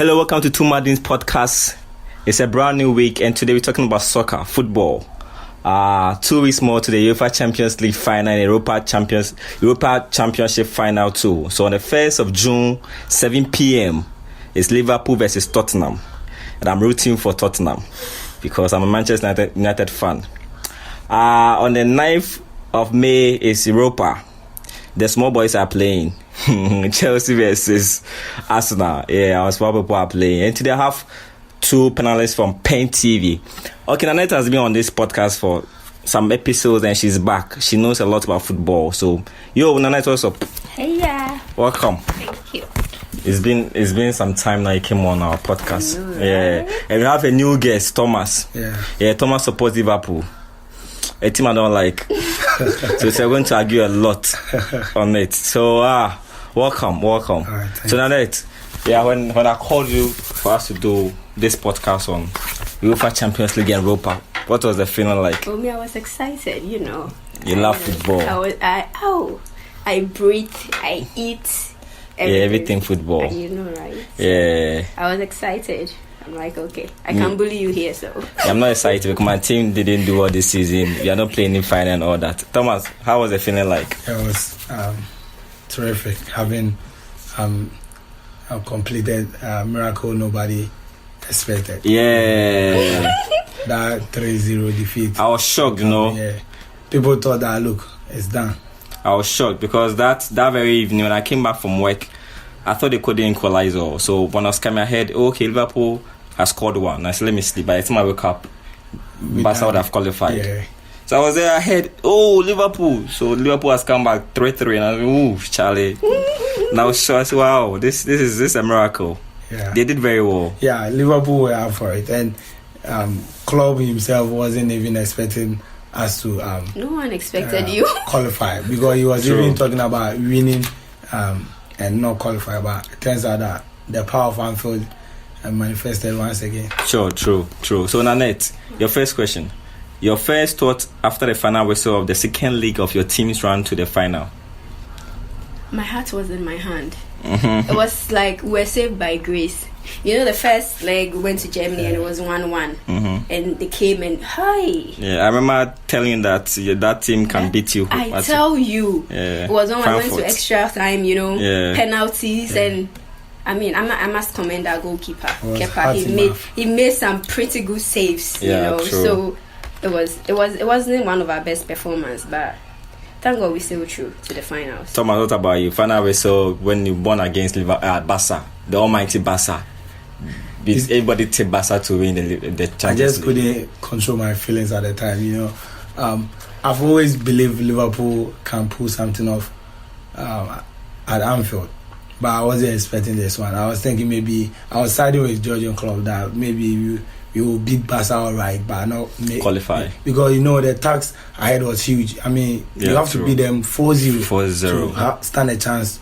Hello, welcome to Two Madins Podcast. It's a brand new week, and today we're talking about soccer, football. 2 weeks more to the UEFA Champions League final and Europa Championship final too. So on the 1st of June, 7 p.m., it's Liverpool versus Tottenham. And I'm rooting for Tottenham because I'm a Manchester United fan. On the 9th of May, it's Europa. The small boys are playing. Chelsea versus Arsenal. Yeah, our small people are playing. And today I have two panelists from Pen TV. Okay, Nanette has been on this podcast for some episodes and she's back. She knows a lot about football. So, Nanette, what's up? Hey, yeah. Welcome. Thank you. It's been some time now you came on our podcast. Know, right? Yeah. And we have a new guest, Thomas. Yeah, Thomas supports Liverpool. A team I don't like. So we're going to argue a lot on it. So, welcome. Right, so, Nanette, when I called you for us to do this podcast on UEFA Champions League and Europa, what was the feeling like? For me, I was excited, You love football. I breathe, I eat. Everything football. Right? Yeah. I was excited. I'm like, okay, I can't bully you here, so. I'm not excited because my team didn't do well this season. We are not playing in final and all that. Thomas, how was the feeling like? It was terrific. Having completed a miracle nobody expected. Yeah. That 3-0 defeat. I was shocked, Yeah. People thought that, look, it's done. I was shocked because that very evening when I came back from work, I thought they couldn't equalize all. So when I was coming ahead, okay, Liverpool has scored one. I said, let me sleep. By the time I woke up, Barca would have qualified. Yeah. So I was there ahead. Oh, Liverpool. So Liverpool has come back 3-3. And I was like, ooh, Charlie. And I was sure. I said, wow, this is a miracle. Yeah. They did very well. Yeah, Liverpool were out for it. And Klopp himself wasn't even expecting us to no one expected you qualify, because he was even talking about winning and not qualify, but it turns out that the power of Anfield manifested once again. Sure, true. So Nanette, your first question, your first thought after the final whistle of the second leg of your team's run to the final? My heart was in my hand. Mm-hmm. It was like we're saved by grace. The first leg we went to Germany and it was 1-1, and they came and Yeah, I remember telling you that that team can beat you. I tell you, it was 1-1. Went to extra time, penalties, and I must commend our goalkeeper. Kepa. He made some pretty good saves. True. So it wasn't one of our best performances, but thank God we still through to the finals. Thomas, what about you? Final whistle when you won against Barca, the almighty Barca. Everybody take Barca to win the Champions I just League. couldn't control my feelings at the time. I've always believed Liverpool can pull something off at Anfield, but I wasn't expecting this one. I was thinking maybe I was siding with Georgian club that maybe we will beat Barca all right, but not qualify, because the tax ahead was huge. You have to beat them 4-0 to stand a chance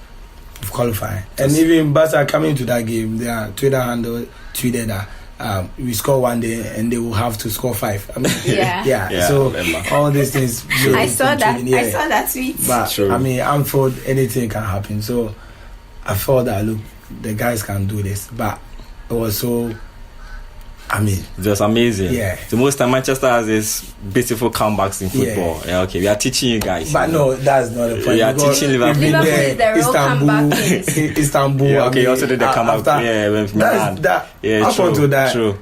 of qualifying. And even Barca coming to that game, their Twitter handle tweeted that we score one day and they will have to score 5. Yeah. So all these things. I saw that tweet. But true. Anfield, anything can happen. So I thought that look, the guys can do this, but it was so. Just amazing. Yeah. The most time Manchester has this beautiful comebacks in football. Yeah, okay. We are teaching you guys. But no, that's not the point. We are teaching Liverpool. Liverpool is the real comeback kings. Istanbul. Yeah, okay, you also did the comeback. With Milan. Up until that. True.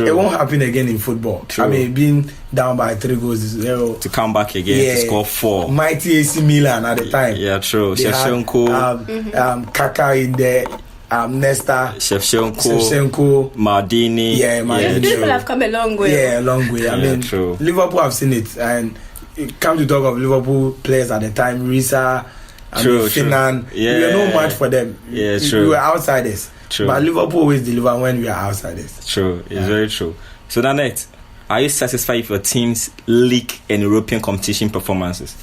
It won't happen again in football. True. Being down by 3-0 to come back again to score 4. Mighty AC Milan at the time. Yeah, true. Shevchenko, Kaka in there. Nesta, Shevchenko, Maldini. Yeah, Maldini. People have come a long way. Yeah, a long way. True. Liverpool have seen it, and it come to talk of Liverpool players at the time, Risa, Finan. We were no match for them. Yeah, true. We were outsiders. True. But Liverpool always deliver when we are outsiders. True. It's very true. So Nanette, are you satisfied with your team's league and European competition performances?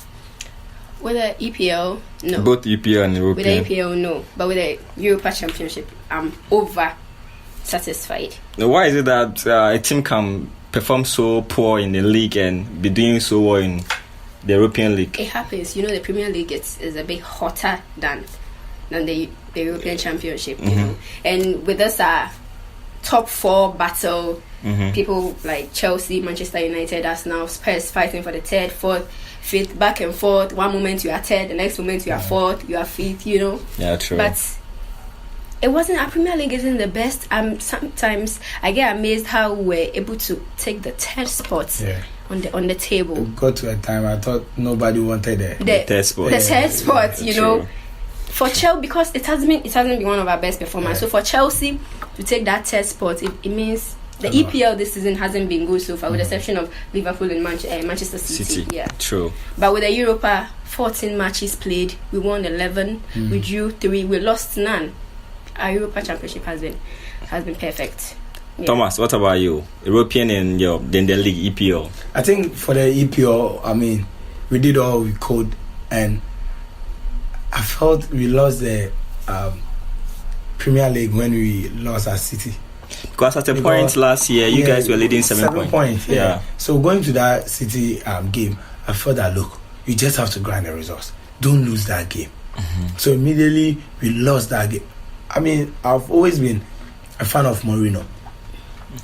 With the EPL, no. Both EPL and European. With the EPL, no. But with the Europa Championship, I'm over satisfied. Why is it that a team can perform so poor in the league and be doing so well in the European League? It happens. The Premier League is a bit hotter than the the European Championship, you know. And with us, top 4 battle, people like Chelsea, Manchester United, Arsenal, Spurs fighting for the 3rd, 4th, 5th, back and forth. One moment you are 3rd, the next moment you are 4th, you are 5th, you know. Yeah, true. But it wasn't, our Premier League isn't the best. Sometimes I get amazed how we're able to take the 3rd spot on the table. It got to a time I thought nobody wanted the 3rd spot. The 3rd spot, you know. For Chelsea, because it hasn't been one of our best performances. So for Chelsea to take that 3rd spot, it means the EPL this season hasn't been good so far, with the exception of Liverpool and Manchester City. Yeah, true. But with the Europa, 14 matches played, we won 11, we drew 3, we lost none. Our Europa Championship has been perfect. Yeah. Thomas, what about you? European and then the league EPL. I think for the EPL, I mean, we did all we could, and I felt we lost the Premier League when we lost our City. Because at a point last year, you guys were leading 7 points. Yeah. So going to that City game, I felt that, look, you just have to grind the results. Don't lose that game. So immediately we lost that game. I mean, I've always been a fan of Mourinho.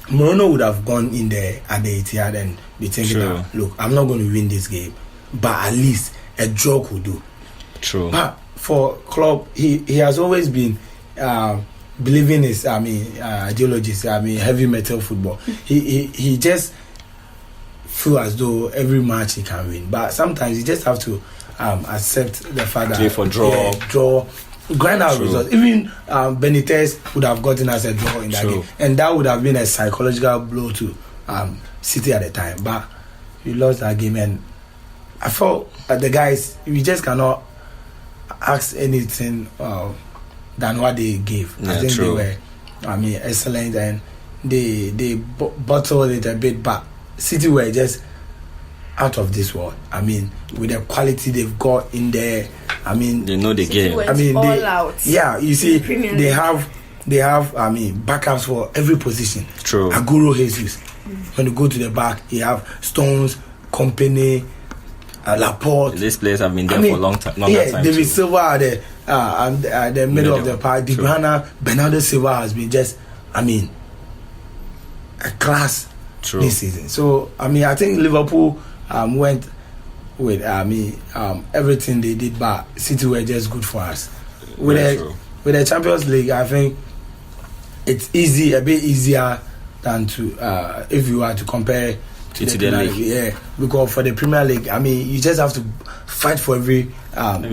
Mourinho would have gone in there at the Etihad and be thinking, look, I'm not going to win this game, but at least a draw could do. True. But for Klopp, he has always been believing his ideologies. Heavy metal football. He just feel as though every match he can win, but sometimes you just have to accept the fact that for draw. Grind out results. Even Benitez would have gotten us a draw in that game, and that would have been a psychological blow to City at the time. But we lost that game, and I felt the guys, we just cannot ask anything than what they gave. Yeah, I think true. they were, excellent, and they bottled it a bit, but City were just out of this world. I mean, with the quality they've got in there, I mean, they know the game. I mean, all out. Yeah, you see, they have backups for every position. True. Aguero Jesus. When you go to the back, you have Stones, Company, Laporte. These players have been there for a long time. David Silva at the middle of the park. De Bruyne, Bernardo Silva has been just, a class this season. So, I think Liverpool went with everything they did, but City were just good for us. With the Champions League, I think it's a bit easier than to if you are to compare to the Premier League. Yeah, because for the Premier League, you just have to fight for every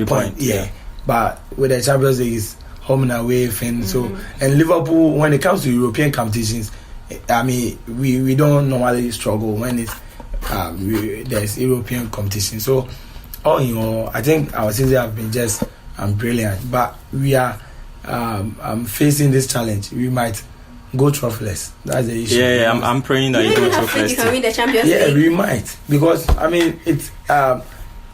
point. Yeah, but with the Champions League, it's home and away thing. So, and Liverpool, when it comes to European competitions, we don't normally struggle when it's there's European competition. So all in all, I think our season have been just brilliant, but we are facing this challenge. We might go trophyless. That's the issue. I'm praying that you go trophyless. You can win the Champions League. Yeah, we might, because it's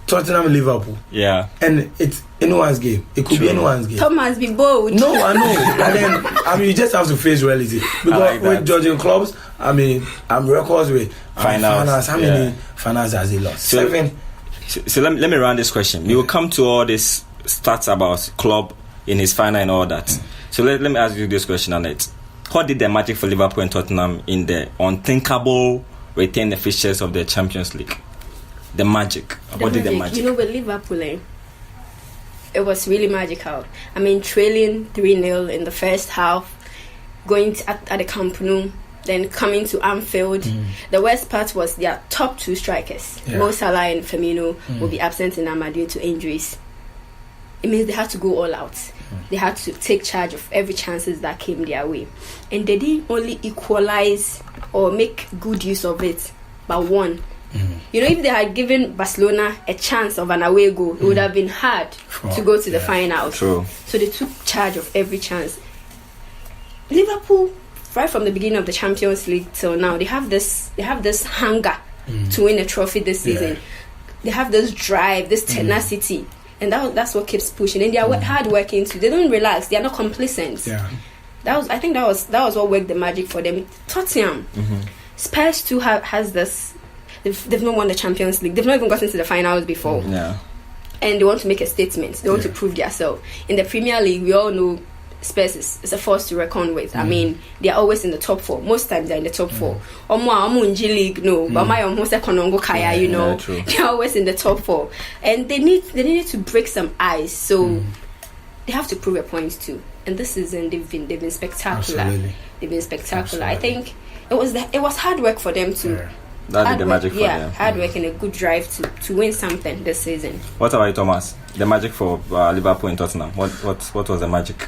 Tottenham, Liverpool. Yeah, and it's anyone's game. It could be anyone's game. Thomas, be bold. No, I know. But then you just have to face reality, because with judging clubs, records with finals. How many finals has he lost? 7. So let me run this question. We will come to all these stats about Klopp in his final and all that. So let me ask you this question, Annette. What did the magic for Liverpool and Tottenham in the unthinkable return the fixtures of the Champions League? The magic. What did the magic? You know, with Liverpool, it was really magical. Trailing 3-0 in the first half, going at the Camp Nou, then coming to Anfield. The worst part was their top 2 strikers, Mo Salah and Firmino, will be absent in Arma due to injuries. It means they had to go all out. They had to take charge of every chances that came their way, and they didn't only equalize or make good use of it, but won. If they had given Barcelona a chance of an away goal, it would have been hard to go to the finals. True. So they took charge of every chance. Liverpool, right from the beginning of the Champions League till now, they have this hunger to win a trophy this season. They have this drive, this tenacity, and that's what keeps pushing. And they are hard working too. They don't relax. They are not complacent. Yeah. I think that was what worked the magic for them. Tottenham, Spurs too has this. They've not won the Champions League. They've not even gotten to the finals before. Yeah. and they want to make a statement. They want to prove themselves. In the Premier League, we all know Spurs is a force to reckon with. I mean, they are always in the top 4. Most times they're in the top 4. Omo in G League, no, but my almost second kaya, you know, they're always in the top 4, and they needed to break some ice. So they have to prove a point too. And this season they've been spectacular. Absolutely. They've been spectacular. Absolutely. I think it was hard work for them to. Yeah. That did the magic for them. Hard work and a good drive to win something this season. What about you, Thomas? The magic for Liverpool and Tottenham. What was the magic?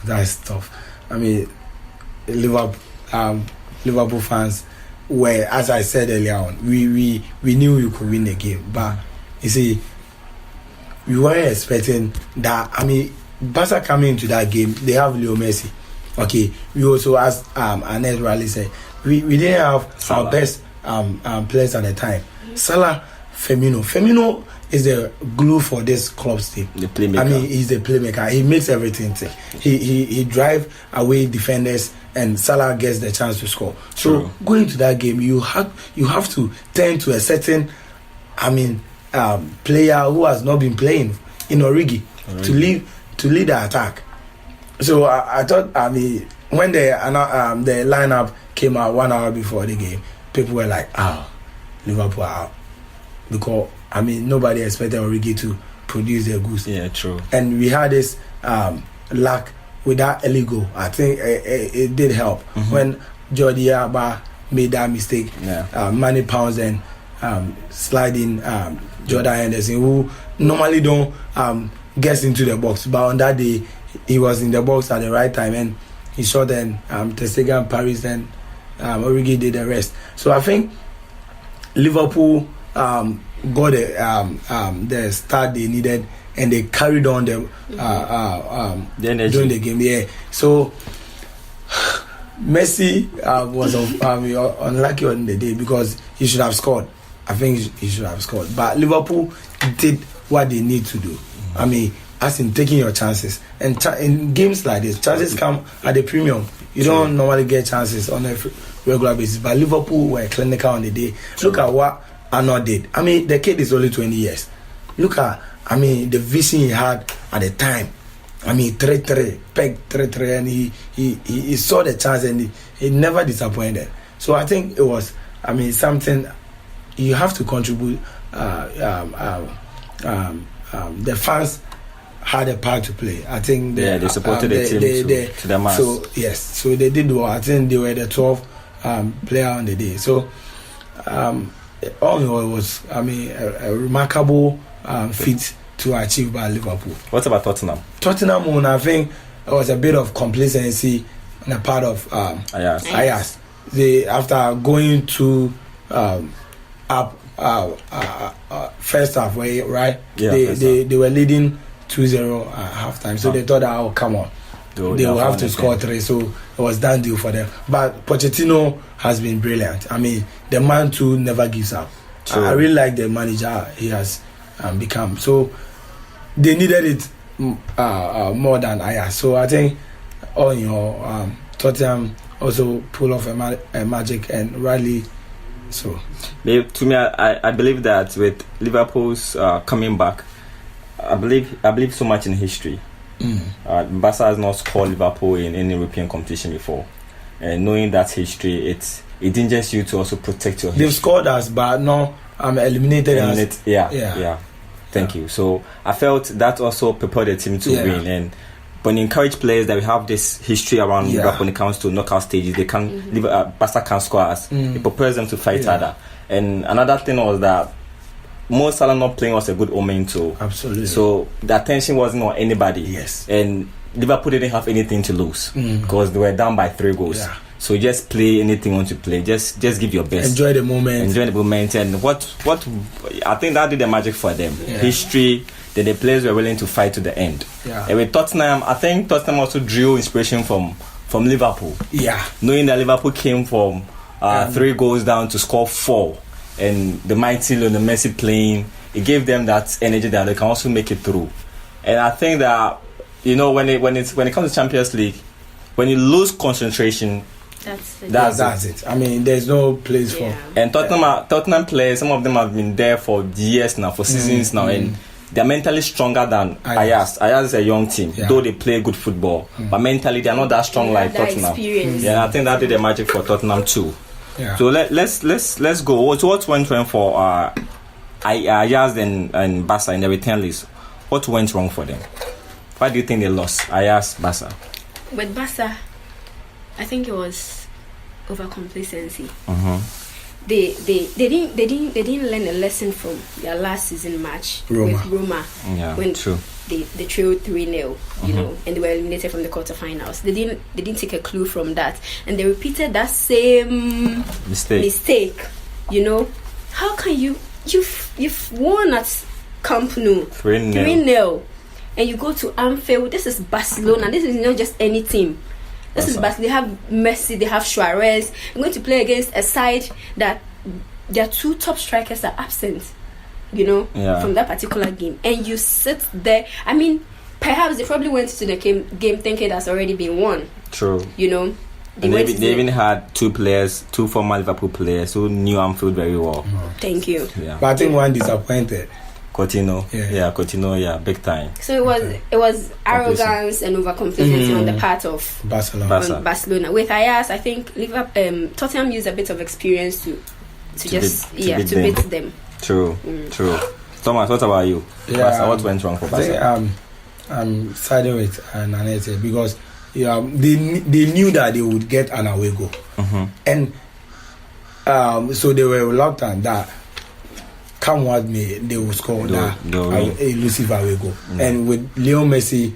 That's tough. I mean, Liverpool fans were, as I said earlier on, we knew we could win the game, but you see, we weren't expecting that. I mean, Barca coming into that game, they have Leo Messi. Okay, we also, as Annette Riley said, we didn't have Salah. our best players at the time. Salah, Firmino is the glue for this club's team. The playmaker. I mean, he's the playmaker. He makes everything tick. He drive away defenders, and Salah gets the chance to score. So going to that game, you have to turn to a certain, player who has not been playing in Origi to lead the attack. So I thought, when the lineup came out 1 hour before the game, people were like, Liverpool are out. Because, nobody expected Origi to produce their goods. Yeah, true. And we had this luck with that early goal. I think it did help. When Jordi Alba made that mistake, Manny Pounds and sliding Jordan Henderson, who normally don't get into the box. But on that day, he was in the box at the right time, and he shot, and Ter Stegen Paris, and Origi did the rest. So I think Liverpool got the start they needed, and they carried on the during the game. Yeah. So Messi was unlucky on the day because he should have scored. I think he should have scored. But Liverpool did what they need to do. As in taking your chances. And in games like this, chances come at a premium. You don't normally get chances on a regular basis. But Liverpool were clinical on the day. Look at what Arnold did. The kid is only 20 years. Look at, the vision he had at the time. 3-3, peg 3-3, and he saw the chance, and he never disappointed. So I think it was, something you have to contribute. The fans had a part to play. I think they supported the team to the max. So yes, so they did well. I think they were the 12th player on the day. So all in all, it was a remarkable feat to achieve by Liverpool. What about Tottenham? Tottenham, I think it was a bit of complacency on the part of Ajax. They, after going to up first half, right? Yeah, they were leading 2-0 at halftime, so they thought, come on, they will have to score 3, so it was done deal for them. But Pochettino has been brilliant. The man too never gives up. I really like the manager he has become. So they needed it more than Ajax. So I think all in all, Tottenham also pull off a magic and rally. So to me, I believe that with Liverpool's coming back, I believe so much in history. Barca has not scored Liverpool in any European competition before, and knowing that history, it dangers you to also protect your history. They've scored us, but no, eliminated us. Yeah. Thank you. So I felt that also prepared the team to win, and when you encourage players that we have this history around Liverpool when it comes to knockout stages, they can Barca can score us. It prepares them to fight harder. And another thing was that Mo Salah not playing was a good omen too. Absolutely. So the attention wasn't on anybody. Yes. And Liverpool didn't have anything to lose because they were down by 3 goals. Yeah. So just play anything you want to play. Just give your best. Enjoy the moment. And what I think that did the magic for them. Yeah. History. That the players were willing to fight to the end. Yeah. And with Tottenham, I think Tottenham also drew inspiration from Liverpool. Yeah. Knowing that Liverpool came from 3 goals down to score 4, and the mighty Lionel Messi playing, it gave them that energy that they can also make it through. And I think that when it comes to Champions League, when you lose concentration, that's it. There's no place for. And Tottenham players, some of them have been there for years now, for seasons now, and they're mentally stronger than Ajax. Ajax is a young team, though they play good football, but mentally they're not that strong like Tottenham. Yeah, I think that did the magic for Tottenham too. Yeah. So let's go. What went wrong for Ajax and Barca in the return list? What went wrong for them? Why do you think they lost? Ajax, Barca. With Barca, I think it was overcomplacency. They didn't learn a lesson from their last season match with Roma. Yeah, when true. They trailed 3-0, you know, and they were eliminated from the quarterfinals. They didn't take a clue from that, and they repeated that same mistake. You know, how can you've won at Camp Nou 3-0, and you go to Anfield? This is Barcelona. This is not just any team. This is Barcelona. They have Messi, they have Suarez. I'm going to play against a side that their 2 top strikers are absent, you know, from that particular game. And you sit there. I mean, perhaps they probably went to the game thinking that's already been won. True. You know. They even had 2 former Liverpool players who knew Anfield very well. Thank you. Yeah. But I think one disappointed. Coutinho, Coutinho, big time. So it was arrogance and overcomplacency on the part of Barcelona. With Ajax, I think Tottenham used a bit of experience to beat them. True. Thomas, what about you? Barca, what went wrong for Barca? I'm siding with Nanette because they knew that they would get an away goal, and so they were reluctant that come what may, they will score that elusive away goal. And with Leo Messi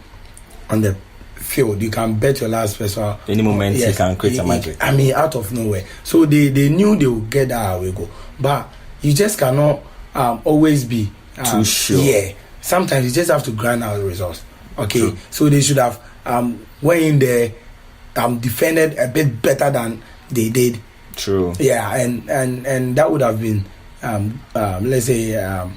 on the field, you can bet your last special any moment he can create a magic. I mean, out of nowhere. So they knew they would get that away goal, but you just cannot always be too sure. Yeah, sometimes you just have to grind out the results. Okay, true. So they should have went in there, defended a bit better than they did. True. Yeah, and that would have been let's say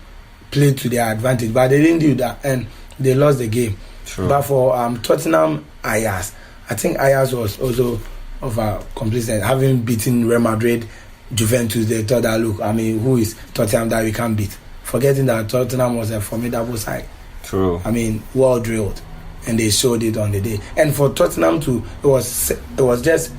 played to their advantage, but they didn't do that and they lost the game. True. But for Tottenham, Ajax, I think Ajax was also of a complacent, having beaten Real Madrid, Juventus. They thought that, look, I mean, who is Tottenham that we can't beat? Forgetting that Tottenham was a formidable side. True. I mean, well drilled, and they showed it on the day. And for Tottenham too, it was just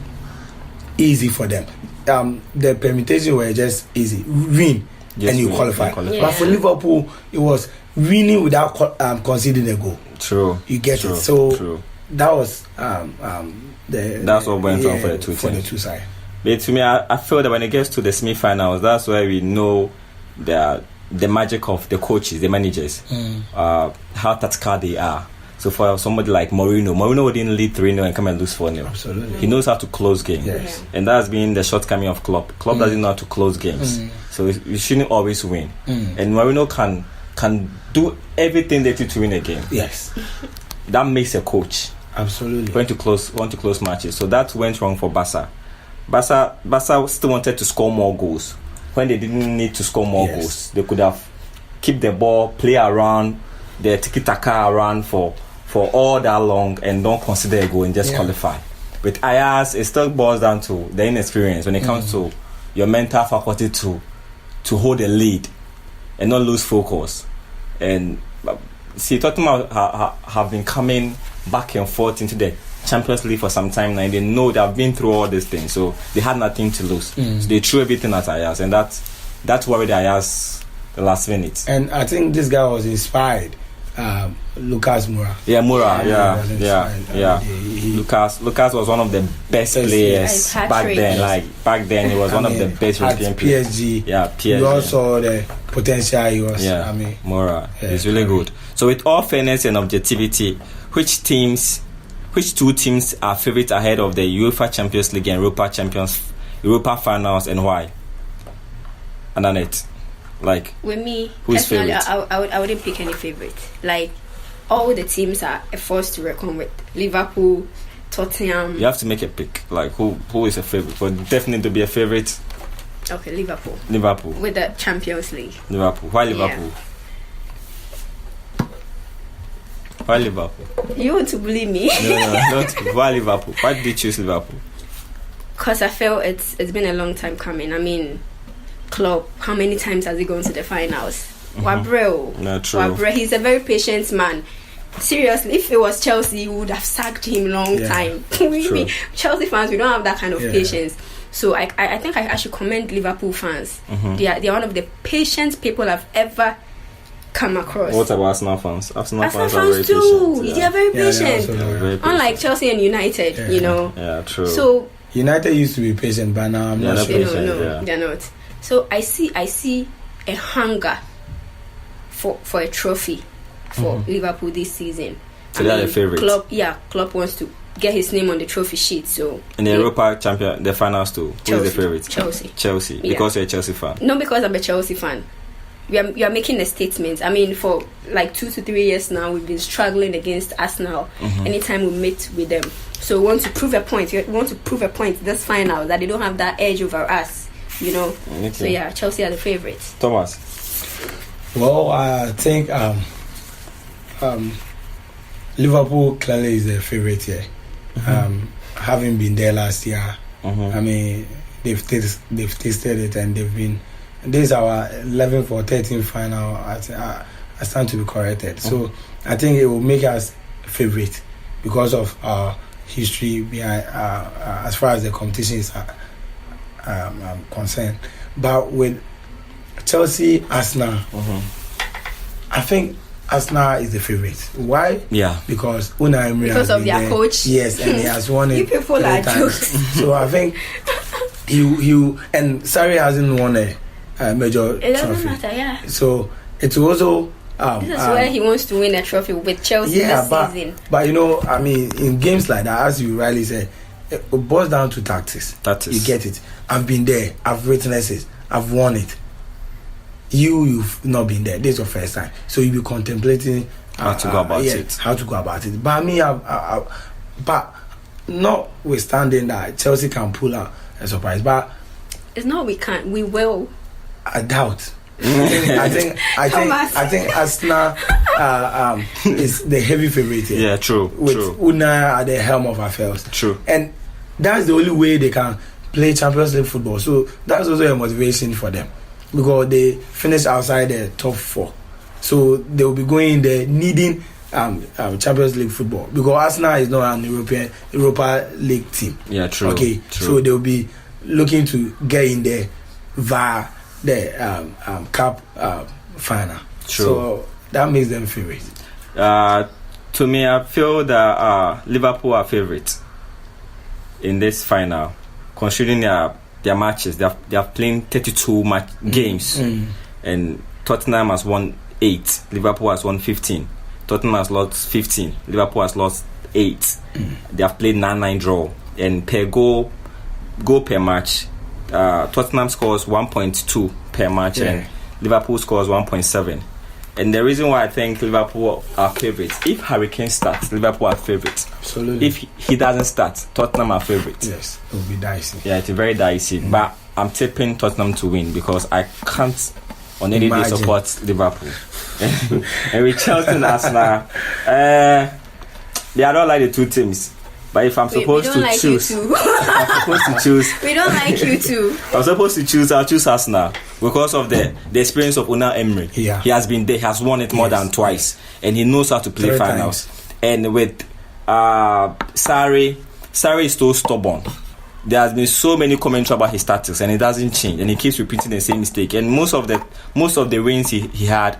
easy for them. The permutations were just easy. Win and you qualify. Yeah. But for Liverpool, it was winning without conceding a goal. True. You get it. So that was that's what went wrong for the two sides. But to me, I feel that when it gets to the semi-finals, that's where we know the magic of the coaches, the managers, how tactical they are. So for somebody like Mourinho didn't lead 3-0 and come and lose 4-0. Absolutely. He knows how to close games. Yes. And that's been the shortcoming of Klopp. Klopp doesn't know how to close games. So you shouldn't always win. And Mourinho can do everything they do to win a game. Yes. That makes a coach. Absolutely. Want to close matches. So that went wrong for Barca. Barca still wanted to score more goals. When they didn't need to score more goals, they could have keep the ball, play around, the tiki-taka around for all that long and don't consider a goal and just qualify. With Ajax, it still boils down to the inexperience when it comes to your mental faculty to hold a lead and not lose focus. And see, Tottenham have been coming back and forth into the Champions League for some time now, and they know they have been through all these things, so they had nothing to lose. So they threw everything at Ajax, and that's worried Ajax the last minute. And I think this guy was inspired. Lucas Moura. Yeah, Moura. Yeah. Lucas was one of the best players back then. Back then, he was one of the best European players. PSG. Yeah, PSG. You also the potential he was. Yeah, Moura. He's really good. So, with all fairness and objectivity, which two teams are favourites ahead of the UEFA Champions League and Europa finals, and why? And Annette. Like, with me, who's personally, favorite? I wouldn't pick any favorite. Like, all the teams are a force to reckon with. Liverpool, Tottenham. You have to make a pick. Like, who is a favorite? But definitely to be a favorite. Okay, Liverpool. With the Champions League. Liverpool. Why Liverpool? Why Liverpool? You want to believe me? No, not. Why Liverpool? Why did you choose Liverpool? Because I feel it's been a long time coming. I mean, Klopp, how many times has he gone to the finals? Wabreo. No, true. Wabreo. He's a very patient man. Seriously, if it was Chelsea, we would have sacked him long time. Chelsea fans, we don't have that kind of patience. So I think I should commend Liverpool fans. They are one of the patient people I've ever come across. What about Arsenal fans? Arsenal fans are very too. patient. They are very patient. Very patient. Unlike Chelsea and United, you know. Yeah, true. So United used to be patient, but now I'm not sure. No, they're not. So I see a hunger for a trophy for Liverpool this season. So they are the favourites. Klopp wants to get his name on the trophy sheet. So in the Europa champion, the finals too. Who is the favourite? Chelsea. Because you're a Chelsea fan. Not because I'm a Chelsea fan. We are making a statement. I mean, for like 2 to 3 years now, we've been struggling against Arsenal anytime we meet with them. So we want to prove a point. We want to prove a point this final that they don't have that edge over us, you know. Okay. So yeah, Chelsea are the favourites. Thomas. Well, I think Liverpool clearly is the favourite here. Having been there last year, I mean, they've tasted it, and they've been. This is our 11th or 13th final. I stand to be corrected. So I think it will make us favourite because of our history behind, as far as the competition is concerned. But with Chelsea, Arsenal, I think Arsenal is the favourite. Why? Yeah. Because Unai Emery because of their coach. Yes, and he has won it. You people are jokes. So I think he and Sarri hasn't won a major it doesn't trophy. matter, yeah. So it's also this is where he wants to win a trophy with Chelsea this season. But you know, I mean, in games like that, as you rightly said, it boils down to tactics. You get it. I've been there. I've witnessed it. I've won it. You've not been there. This is your first time, so you'll be contemplating how to go about it. How to go about it. But me, but notwithstanding that Chelsea can pull out a surprise, but it's not we can't. We will. I doubt. I think Arsenal is the heavy favorite here. Yeah, true. With Unai at the helm of affairs. True. And that's the only way they can play Champions League football. So that's also a motivation for them because they finished outside the top 4. So they will be going in there needing Champions League football because Arsenal is not an Europa League team. Yeah, true. Okay, true. So they will be looking to get in there via the cup final. True. So that makes them favorite. To me, I feel that Liverpool are favourites in this final, considering their matches. They are playing 32 games, and Tottenham has won 8. Liverpool has won 15. Tottenham has lost 15. Liverpool has lost 8. They have played 9-9 draw, and per goal per match. Tottenham scores 1.2 per match and Liverpool scores 1.7. And the reason why I think Liverpool are favourites, if Harry Kane starts, Liverpool are favourites. Absolutely. If he doesn't start, Tottenham are favourites. Yes, it will be dicey. Yeah, it's very dicey. But I'm tipping Tottenham to win because I can't on any day support Liverpool. And with Chelsea and Arsenal, I don't like the two teams. But if I'm supposed to choose, we don't like you too. I'm supposed to choose. I'll choose Arsenal because of the experience of Unai Emery. Yeah. He has been there, he has won it more than twice, and he knows how to play 3 finals. times. And with Sarri is so stubborn. There has been so many commentary about his tactics, and it doesn't change, and he keeps repeating the same mistake. And most of the wins he had,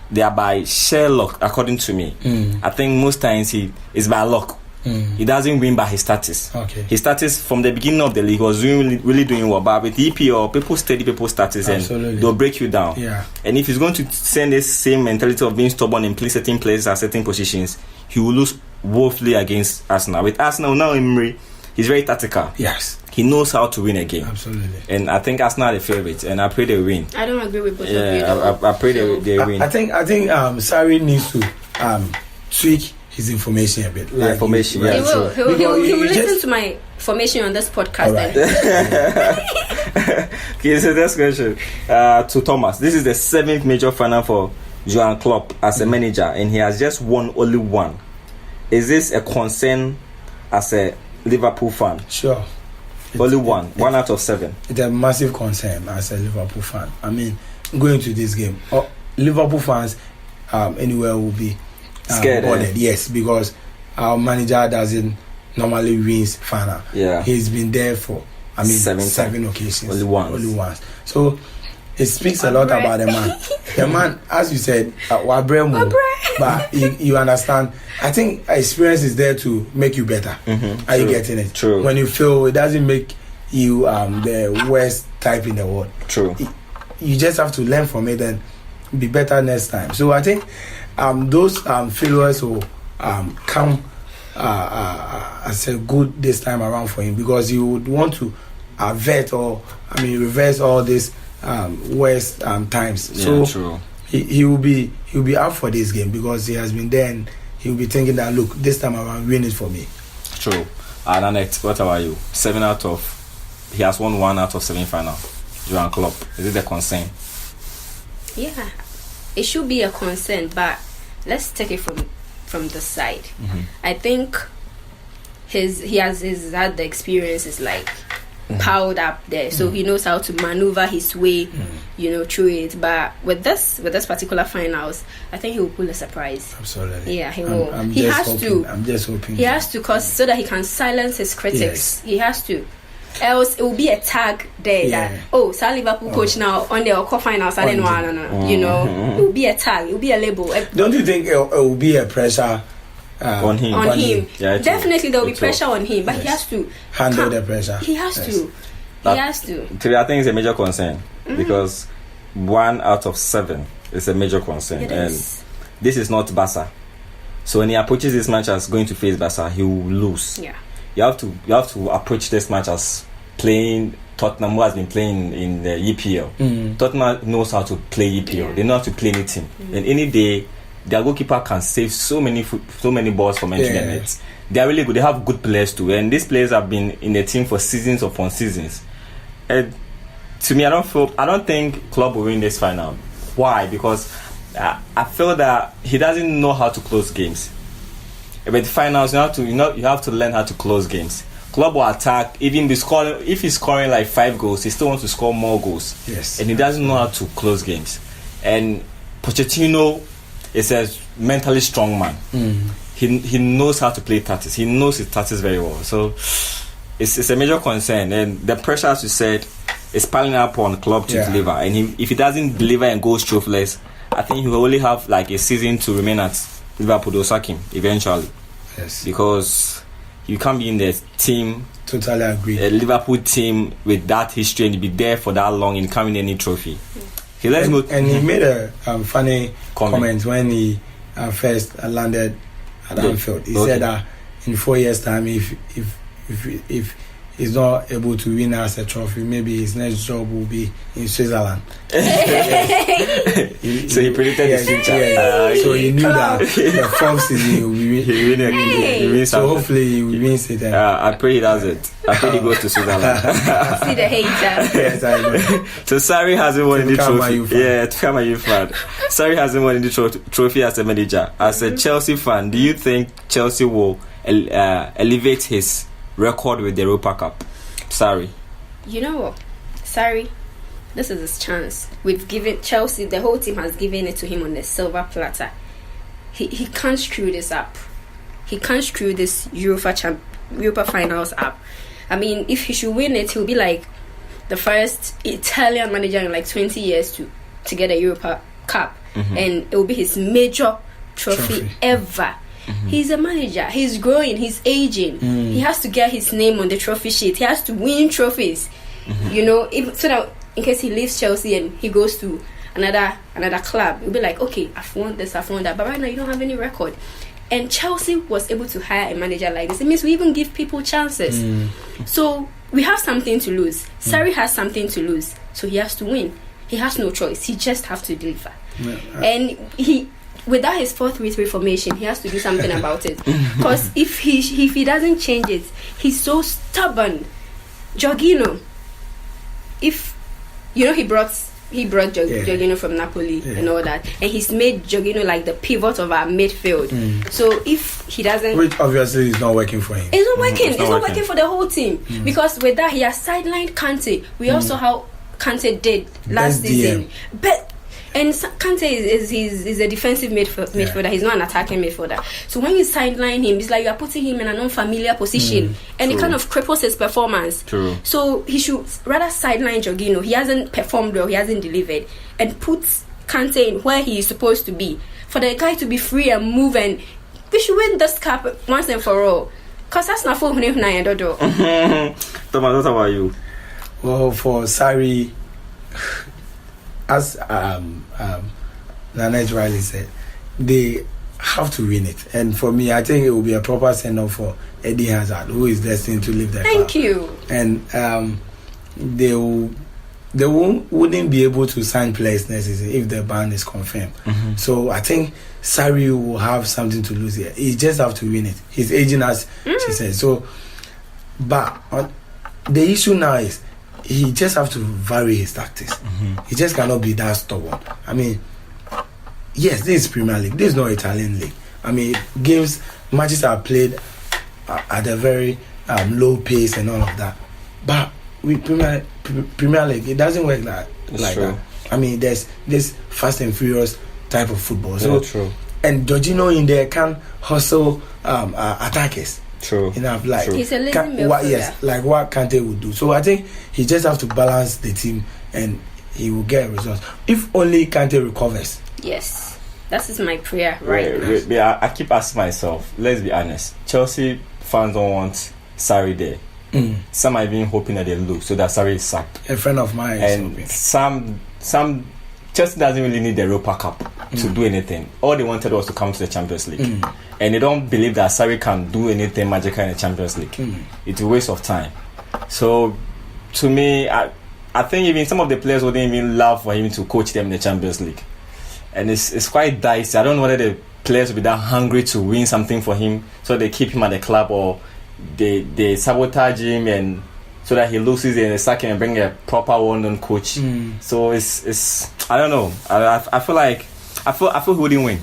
they are by sheer luck, according to me. I think most times he is by luck. He doesn't win by his status. Okay. His status from the beginning of the league was really doing well, but with EPL, people study people's status and they'll break you down. Yeah. And if he's going to send this same mentality of being stubborn and play certain places at certain positions, he will lose woefully against Arsenal. With Arsenal now, Emery, he's very tactical. Yes. He knows how to win a game. Absolutely. And I think Arsenal are the favourites, and I pray they win. I don't agree with both of you. I pray they win. I think Sarri needs to tweak his information a bit. He will listen to my information on this podcast. Right. Okay, so next question to Thomas. This is the 7th major final for Johan Klopp as a manager, and he has just won only 1. Is this a concern as a Liverpool fan? Sure. Only 1 out of 7. It's a massive concern as a Liverpool fan. I mean, going to this game, Liverpool fans anywhere will be scared. Bothered. Yes, because our manager doesn't normally wins final. Yeah, he's been there for seven occasions. Only once. So it speaks a lot about the man. The man, as you said, Wabremo. But you understand. I think experience is there to make you better. Are you getting it? True. When you fail, it doesn't make you the worst type in the world. True. You just have to learn from it and be better next time. So I think those failures will come as a good this time around for him, because he would want to avert reverse all these worst times. Yeah, so true. He will be up for this game because he has been there, and he will be thinking that, look, this time around, win it for me. True. And Annette, what about you? He has won 1 out of 7 final. Johan Klopp, is it a concern? Yeah, it should be a concern, but let's take it from the side. I think he has had the experiences like piled up there, so he knows how to maneuver his way, through it. But with this particular finals, I think he will pull a surprise. Absolutely. Yeah, he will. I'm just hoping. He has to, cause so that he can silence his critics. Yes. He has to. Else it will be a tag there that Sir Liverpool coach now on the quarter finals. I didn't want it will be a tag. It will be a label. Don't you think it will be a pressure? On him. Yeah, definitely there will be pressure on him, but he has to handle the pressure. He has to. That, he has to. I think it's a major concern because 1 out of 7 is a major concern, and this is not Barca. So when he approaches this match as going to face Barca, he will lose. Yeah, you have to approach this match as playing Tottenham, who has been playing in the EPL. Tottenham knows how to play EPL. Yeah. They know how to play any team, and any day their goalkeeper can save so many balls from entering the net. They are really good. They have good players too, and these players have been in the team for seasons upon seasons. And to me, I don't think Klopp will win this final. Why? Because I feel that he doesn't know how to close games. But finals, you have to learn how to close games. Klopp will attack, even be scoring. If he's scoring like 5 goals, he still wants to score more goals. Yes, and he doesn't know how to close games. And Pochettino is a mentally strong man. He knows how to play tactics. He knows his tactics very well. So it's a major concern, and the pressure, as you said, is piling up on Klopp to deliver. And if he doesn't deliver and goes trophyless, I think he will only have like a season to remain at Liverpool. They'll sack him eventually. Yes, because you can't be in the team. Totally agree. A Liverpool team with that history and be there for that long and can't win any trophy. He made a funny comment when he first landed at Anfield. He said that in 4 years' time, if he's not able to win us a trophy, maybe his next job will be in Switzerland. So he predicted his future. So he knew that the 4th season he will be winning. So hopefully he wins it. I pray he does it. I pray he goes to Switzerland. See the hater. Yes, I know. So Sarri hasn't won the trophy. Yeah, to become a youth fan. Sarri hasn't won the trophy as a manager. As a Chelsea fan, do you think Chelsea will elevate his record with the Europa Cup? Sarri. You know what? Sarri, this is his chance. We've given Chelsea, the whole team has given it to him on the silver platter. He can't screw this up. He can't screw this Europa finals up. I mean, if he should win it, he'll be like the first Italian manager in like 20 years to get a Europa Cup. And it will be his major trophy ever. He's a manager. He's growing. He's aging. He has to get his name on the trophy sheet. He has to win trophies. So that in case he leaves Chelsea and he goes to another club, he'll be like, okay, I've won this, I've won that. But right now, you don't have any record. And Chelsea was able to hire a manager like this. It means we even give people chances. So we have something to lose. Sarri has something to lose. So he has to win. He has no choice. He just has to deliver. And without his 4-3-3 formation, he has to do something about it. Because if he doesn't change it, he's so stubborn. Jorginho, he brought Jorginho from Napoli and all that, and he's made Jorginho like the pivot of our midfield. So if he doesn't, which obviously is not working for him, it's not working. It's not working for the whole team because with that he has sidelined Kante. We also how Kante did last season, but And Kante is a defensive midfielder. He's not an attacking midfielder. So when you sideline him, it's like you are putting him in an unfamiliar position, and it kind of cripples his performance. True. So he should rather sideline Jorginho. He hasn't performed well. He hasn't delivered, and put Kante in where he is supposed to be for the guy to be free and move. And we should win this cup once and for all. Cause that's not for him now, Dodo. Thomas, what about you? Well, for Sarri, as Nanette Riley said, they have to win it. And for me, I think it will be a proper send-off for Eddie Hazard, who is destined to leave the club. Thank you. And they wouldn't be able to sign players necessarily if the ban is confirmed. So I think Sarri will have something to lose here. He just have to win it. He's aging, as she said. So, but the issue now is he just have to vary his tactics. He just cannot be that stubborn. I mean, yes, this is Premier League. This is not Italian League. I mean, matches are played at a very low pace and all of that. But with Premier League, it doesn't work like that. I mean, there's this fast and furious type of football. So true. And Jorginho in there can hustle attackers. True. Enough, like he's a lazy midfielder. like what Kante would do. So I think he just have to balance the team, and he will get results if only Kante recovers. Yes, that is my prayer right now. Yeah, I keep asking myself. Let's be honest. Chelsea fans don't want Sarri there. Some are even hoping that they lose, so that Sarri is sacked. A friend of mine is hoping. Some Chelsea doesn't really need the Europa Cup to do anything. All they wanted was to come to the Champions League, and they don't believe that Sarri can do anything magical in the Champions League. It's a waste of time. So, to me, I think even some of the players wouldn't even love for him to coach them in the Champions League, and it's quite dicey. I don't know whether the players will be that hungry to win something for him, so they keep him at the club, or they sabotage him and so that he loses and they sack him and bring a proper well-known coach. So it's I don't know. I feel like I feel he wouldn't win.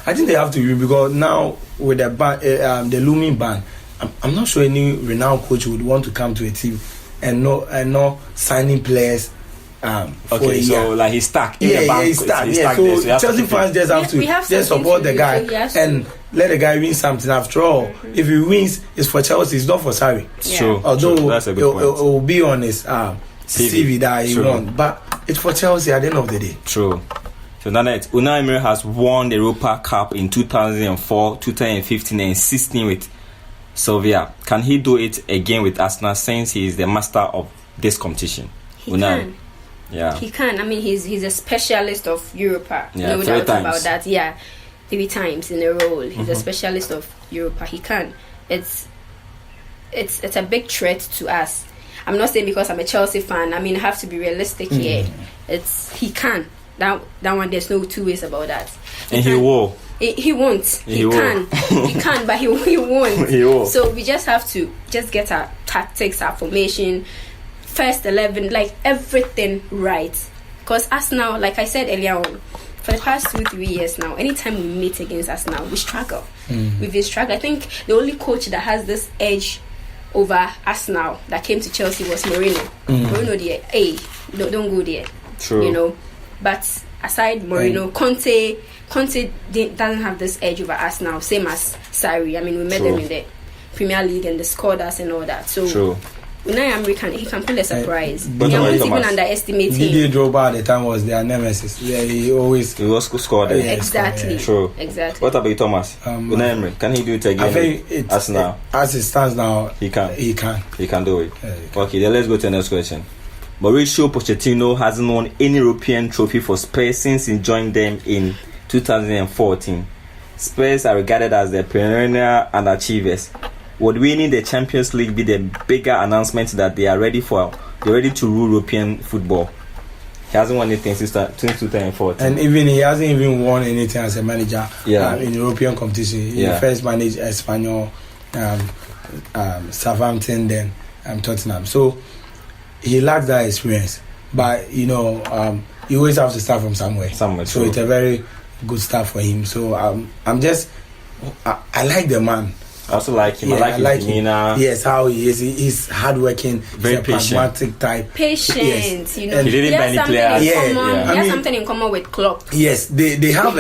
I think they have to win because now with the ban, the looming ban, I'm not sure any renowned coach would want to come to a team and not signing players. Okay, so like he's stuck. He's stuck. So Chelsea fans just have to just support the guy and let the guy win something. After all, if he wins, it's for Chelsea. It's not for Sarri. True. Although that's a good point. It will be on his CV that he won, but it's for Chelsea at the end of the day. True. So Nanette, Unai Emery has won the Europa Cup in 2004, 2015, and 16 with Sevilla. Can he do it again with Arsenal since he is the master of this competition? He can. Yeah, he can. I mean, he's a specialist of Europa. Yeah, no doubt about that. Yeah, 3 times in a row. He's a specialist of Europa. He can. It's a big threat to us. I'm not saying because I'm a Chelsea fan. I mean, I have to be realistic here. He can. That one, there's no two ways about that. He will. He won't. He can. He can, but he won't. He will. So we just have to just get our tactics, our formation, first 11, like everything right. Because Arsenal, like I said earlier on, for the past 2-3 years now, anytime we meet against Arsenal, we struggle. We've been struggling. I think the only coach that has this edge over Arsenal that came to Chelsea was Mourinho. Mourinho there, don't go there. True. You know. But aside Mourinho, Conte doesn't have this edge over us now, same as Sarri. I mean, we met them in the Premier League and they scored us and all that. So Unai Emery he can pull a surprise. I won't even underestimate him. Didier Drogba at the time was their nemesis. Yeah, he always scored. Exactly. True. Exactly. What about Thomas? Unai Emery, can he do it again? I think as it stands now, he can. He can do it. Okay, then let's go to the next question. Mauricio Pochettino hasn't won any European trophy for Spurs since he joined them in 2014. Spurs are regarded as the perennial underachievers. Would winning the Champions League be the bigger announcement that they are ready to rule European football? He hasn't won anything since 2014. And even he hasn't even won anything as a manager in European competition. He first managed Espanyol, Southampton, then Tottenham. So he lacks that experience. But, you always have to start from somewhere. So it's a very good start for him. So I like the man. I also like him. Yeah, I like his demeanor. Yes, how he is. He's hardworking. Very he's a patient. pragmatic type. Patient, Yes. you know. And he didn't buy any something players. in Yeah, common. yeah. He I has mean- something in common with Klopp. Yes, they have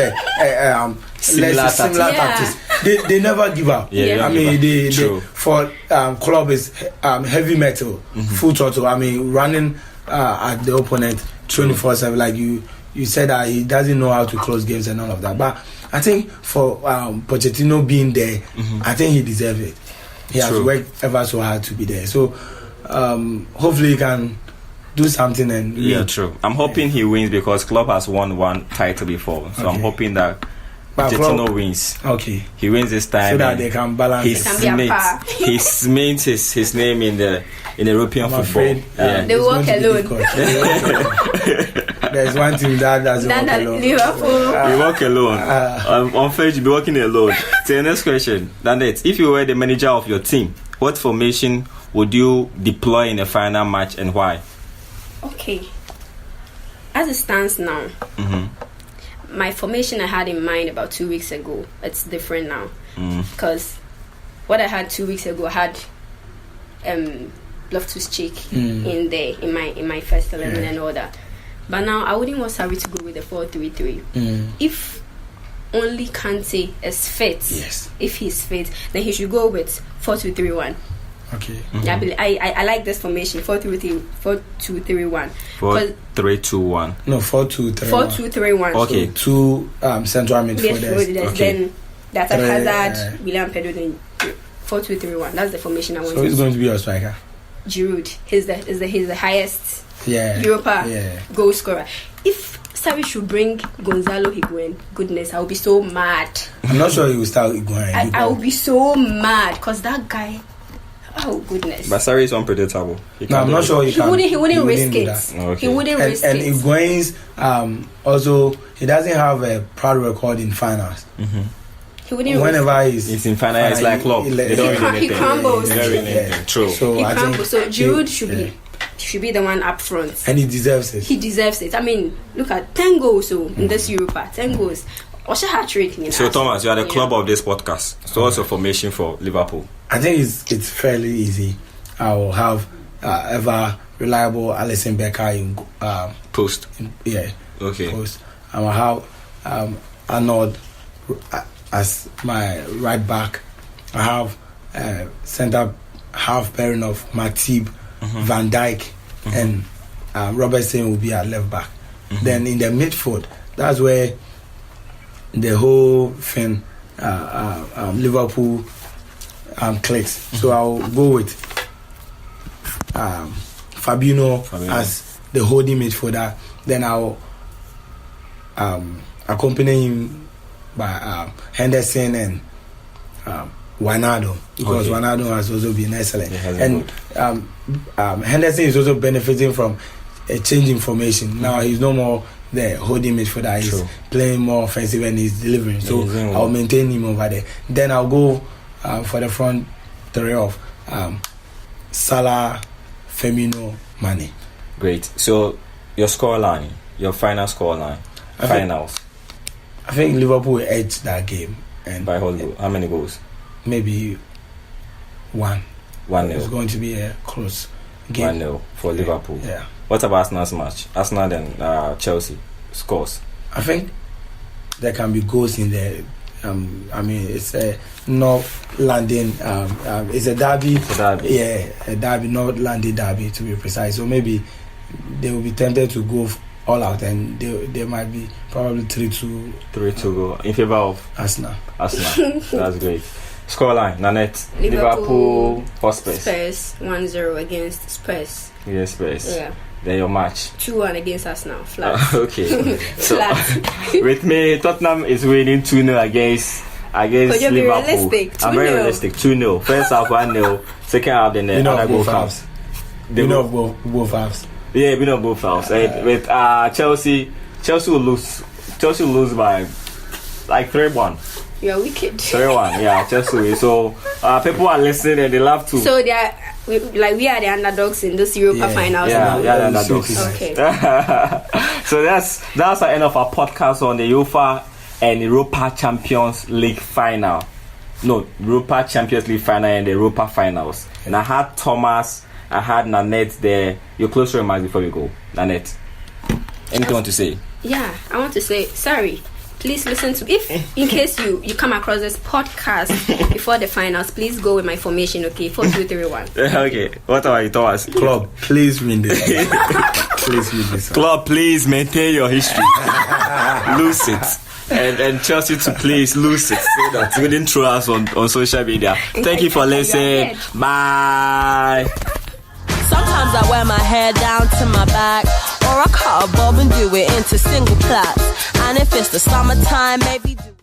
Similar similar tactics. tactics. They never give up. Yeah, they I don't mean, give up. they True. for club is heavy metal, full throttle. I mean, running at the opponent 24/7. Like you said that he doesn't know how to close games and all of that. But I think for Pochettino being there, I think he deserves it. He has True. worked ever so hard to be there. So hopefully he can do something and Yeah, win. true. I'm hoping he wins because Klopp has won one title before. So I'm Okay. hoping that But Pochettino Klopp- wins. Okay, He wins this time. so that and they can balance he it. Can be a par. he cements his name in the European I'm football. afraid Yeah. They it's walk going to be alone. difficult. There's one team that doesn't Then walk that alone. Liverpool. You walk alone. On French, you'll be walking alone. So the next question, Danette, if you were the manager of your team, what formation would you deploy in the final match and why? Okay. As it stands now, my formation I had in mind about 2 weeks ago, it's different now. Because what I had 2 weeks ago, I had Loftus-Cheek in there in my first 11 and all that. But now I wouldn't want Sarri to go with the 4-3-3. If only Kante is fit, Yes. if he's fit, then he should go with 4-2-3-1. Okay. Yeah, I like this formation 4-2-3-1. 4-3-2-1. No, 4-2-3. 4-2-3-1. Okay. So two central midfielders. Midfielders. Okay. Then that's at Three, Hazard, William Pedro, then 4-2-3-1. That's the formation I want. So he's going to be your striker. Giroud. He's the highest Yeah. Europa Yeah. goal scorer. If Sarri should bring Gonzalo Higuain, goodness, I will be so mad. I'm not sure he will start going. I will be so mad because that guy. Oh goodness. But Sarri is unpredictable. No, I'm not sure he wouldn't risk do it. that. Okay. He wouldn't And risk it. Higuain's also he doesn't have a proud record in finals. He wouldn't risk Whenever he's It's in final, it's like Klopp. They don't win He anything. crumbles. They don't win Yeah. anything. True. So He I crumbles. think So Giroud he- should be the one up front. and he deserves it. He deserves it. I mean, look at 10 goals in this Europa. 10 goals. Osha hat-trick. So Thomas, you are the club of this podcast. So what's your formation for Liverpool? I think it's fairly easy. I will have ever reliable Alisson Becker in Post. Okay. post. I will have Arnold as my right back. I have centre half pairing of Matip, Van Dijk, and Robertson will be at left back. Then in the midfield, that's where the whole thing Liverpool clicks. So I'll go with Fabinho as the holding midfielder. Then I'll accompany him by Henderson and Wijnaldum, because Wijnaldum has also been excellent. And Henderson is also benefiting from a change in formation. Now he's no more the holding midfielder. He's playing more offensive and he's delivering. So I'll maintain him over there. Then I'll go for the front three of Salah, Firmino, Mane. Great. So your scoreline, your final scoreline, finals. I think Liverpool will edge that game. And By how many goals? maybe 1. 1-0. It's going to be a close game. 1-0 for Liverpool. Yeah. What about Arsenal's match? Arsenal and Chelsea scores. I think there can be goals in there. I mean, it's a North London. It's a derby. It's a derby. Yeah, a derby, North London derby to be precise. So maybe they will be tempted to go all out, and they might be probably 3-2. 3-2 goal in favor of Arsenal. Arsenal. That's great. Scoreline, Nanette. Liverpool Hotspurs. Spurs 1-0 against Spurs. Yes, Spurs. Yeah. Then your match. 2-1 against Arsenal. Flat. Okay. So Flat. with me, Tottenham is winning 2-0 against Could you be Liverpool. realistic? I'm very 2-0. realistic. 2-0. First half 1-0. Second half then You know another goal both comes. halves. You know both halves. Yeah, we know both halves. With Chelsea will lose. Chelsea will lose by like 3-1. You're wicked. 3-1. Yeah, Chelsea will. So people are listening and they love to. So we are the underdogs in this Europa finals. Yeah, now. yeah, the underdogs. Okay. So that's the end of our podcast on the UEFA and Europa Champions League final. Europa Champions League final and the Europa finals. And I had Thomas, I had Nanette there. Your closing remarks before we go, Nanette. Anything you want to say? Yeah, I want to say sorry. Please listen to, if in case you come across this podcast before the finals, please go with my formation, okay? 4, 2, 3, 1. Okay. What about you, Thomas? Club, please win this. Please win this. Club, please maintain your history. Lose it. And Chelsea to please lose it so that we didn't throw us on social media. Thank you for listening. Bye. Sometimes I wear my hair down to my back, or I cut a bob and do it into single plaits. And if it's the summertime, maybe do